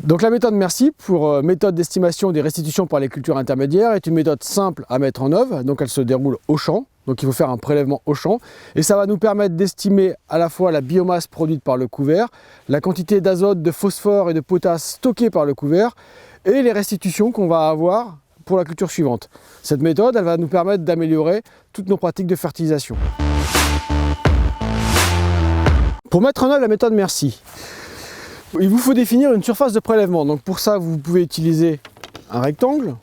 Donc la méthode Merci pour méthode d'estimation des restitutions par les cultures intermédiaires est une méthode simple à mettre en œuvre, donc elle se déroule au champ, donc il faut faire un prélèvement au champ et ça va nous permettre d'estimer à la fois la biomasse produite par le couvert, la quantité d'azote, de phosphore et de potasse stockée par le couvert et les restitutions qu'on va avoir pour la culture suivante. Cette méthode, elle va nous permettre d'améliorer toutes nos pratiques de fertilisation. Pour mettre en œuvre la méthode Merci, il vous faut définir une surface de prélèvement. Donc pour ça, vous pouvez utiliser un rectangle,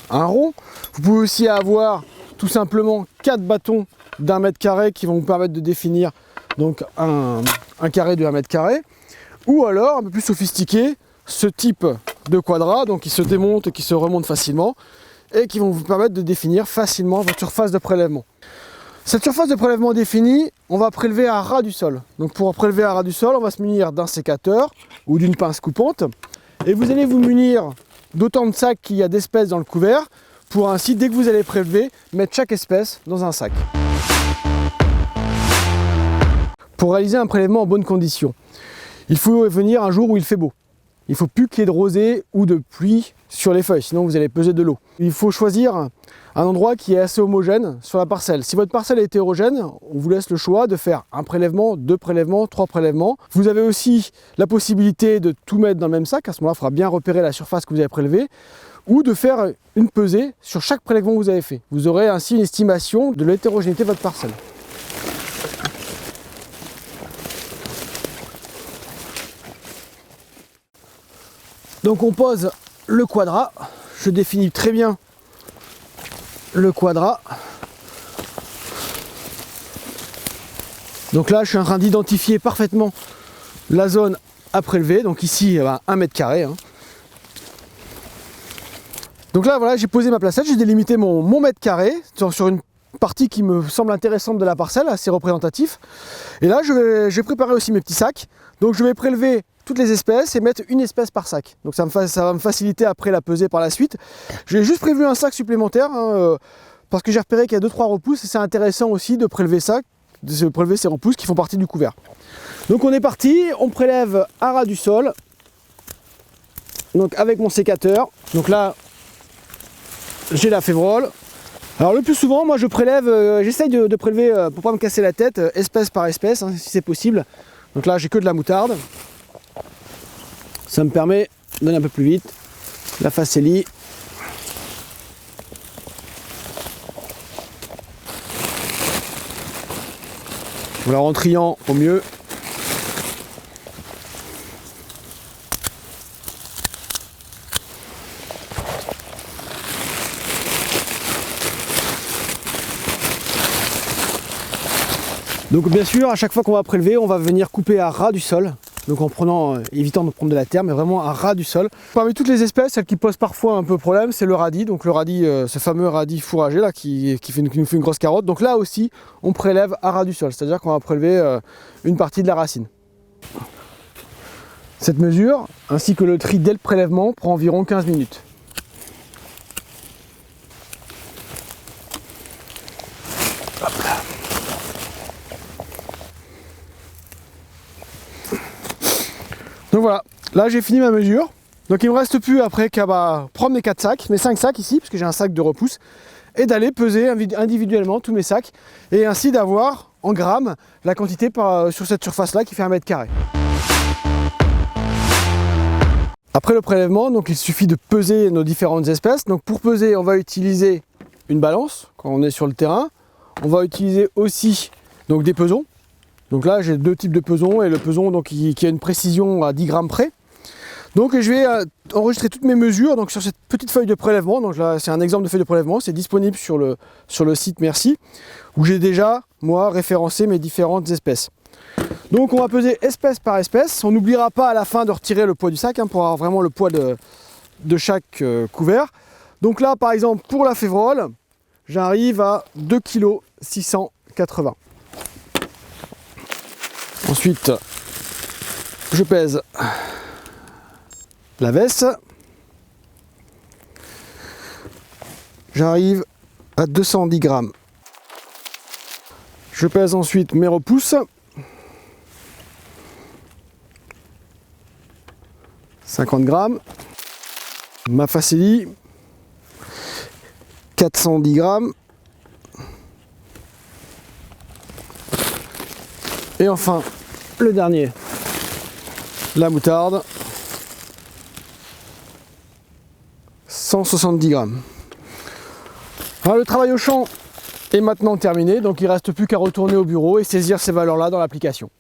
un rond. Vous pouvez aussi avoir tout simplement 4 bâtons d'1 mètre carré qui vont vous permettre de définir donc un carré de 1 mètre carré. Ou alors, un peu plus sophistiqué, ce type de quadrat, donc qui se démonte et qui se remonte facilement et qui vont vous permettre de définir facilement votre surface de prélèvement. Cette surface de prélèvement définie, on va prélever à ras du sol. Donc pour prélever à ras du sol, on va se munir d'un sécateur ou d'une pince coupante. Et vous allez vous munir d'autant de sacs qu'il y a d'espèces dans le couvert, pour ainsi, dès que vous allez prélever, mettre chaque espèce dans un sac. Pour réaliser un prélèvement en bonnes conditions, il faut venir un jour où il fait beau. Il ne faut plus qu'il y ait de rosée ou de pluie sur les feuilles, sinon vous allez peser de l'eau. Il faut choisir un endroit qui est assez homogène sur la parcelle. Si votre parcelle est hétérogène, on vous laisse le choix de faire un prélèvement, 2 prélèvements, 3 prélèvements. Vous avez aussi la possibilité de tout mettre dans le même sac, à ce moment-là, il faudra bien repérer la surface que vous avez prélevée, ou de faire une pesée sur chaque prélèvement que vous avez fait. Vous aurez ainsi une estimation de l'hétérogénéité de votre parcelle. Donc on pose le quadrat, je définis très bien le quadrat. Donc là je suis en train d'identifier parfaitement la zone à prélever, donc ici 1 mètre carré. Donc là voilà, j'ai posé ma placette, j'ai délimité mon mètre carré sur une partie qui me semble intéressante de la parcelle, assez représentatif. Et là je vais préparer aussi mes petits sacs, donc je vais prélever toutes les espèces et mettre une espèce par sac. Donc ça va me faciliter après la pesée par la suite. J'ai juste prévu un sac supplémentaire parce que j'ai repéré qu'il y a 2-3 repousses et c'est intéressant aussi de prélever ça, de prélever ces repousses qui font partie du couvert. Donc on est parti, on prélève à ras du sol. Donc avec mon sécateur. Donc là j'ai la févrole. Alors le plus souvent moi je prélève, j'essaye de prélever pour pas me casser la tête, espèce par espèce si c'est possible. Donc là j'ai que de la moutarde. Ça me permet d'aller un peu plus vite. La facélie. Voilà, en triant au mieux. Donc bien sûr, à chaque fois qu'on va prélever, on va venir couper à ras du sol. Donc en prenant, évitant de prendre de la terre, mais vraiment à ras du sol. Parmi toutes les espèces, celle qui pose parfois un peu problème, c'est le radis. Donc le radis, ce fameux radis fourragé là, qui nous fait une grosse carotte. Donc là aussi, on prélève à ras du sol, c'est-à-dire qu'on va prélever une partie de la racine. Cette mesure, ainsi que le tri dès le prélèvement, prend environ 15 minutes. Hop là. Donc voilà, là j'ai fini ma mesure. Donc il ne me reste plus après qu'à prendre mes 4 sacs, mes 5 sacs ici, parce que j'ai un sac de repousse, et d'aller peser individuellement tous mes sacs, et ainsi d'avoir en grammes la quantité sur cette surface-là qui fait 1 mètre carré. Après le prélèvement, donc il suffit de peser nos différentes espèces. Donc pour peser, on va utiliser une balance quand on est sur le terrain. On va utiliser aussi donc des pesons. Donc là j'ai 2 types de pesons et le peson donc, qui a une précision à 10 grammes près. Donc je vais enregistrer toutes mes mesures donc, sur cette petite feuille de prélèvement. Donc là c'est un exemple de feuille de prélèvement, c'est disponible sur le site Merci, où j'ai déjà moi référencé mes différentes espèces. Donc on va peser espèce par espèce. On n'oubliera pas à la fin de retirer le poids du sac pour avoir vraiment le poids de chaque couvert. Donc là par exemple pour la févrole, j'arrive à 2,680 kg. Ensuite, je pèse la veste. J'arrive à 210 grammes. Je pèse ensuite mes repousses. 50 grammes. Ma facélie, 410 grammes. Et enfin, le dernier, la moutarde, 170 grammes. Alors, le travail au champ est maintenant terminé, donc il ne reste plus qu'à retourner au bureau et saisir ces valeurs-là dans l'application.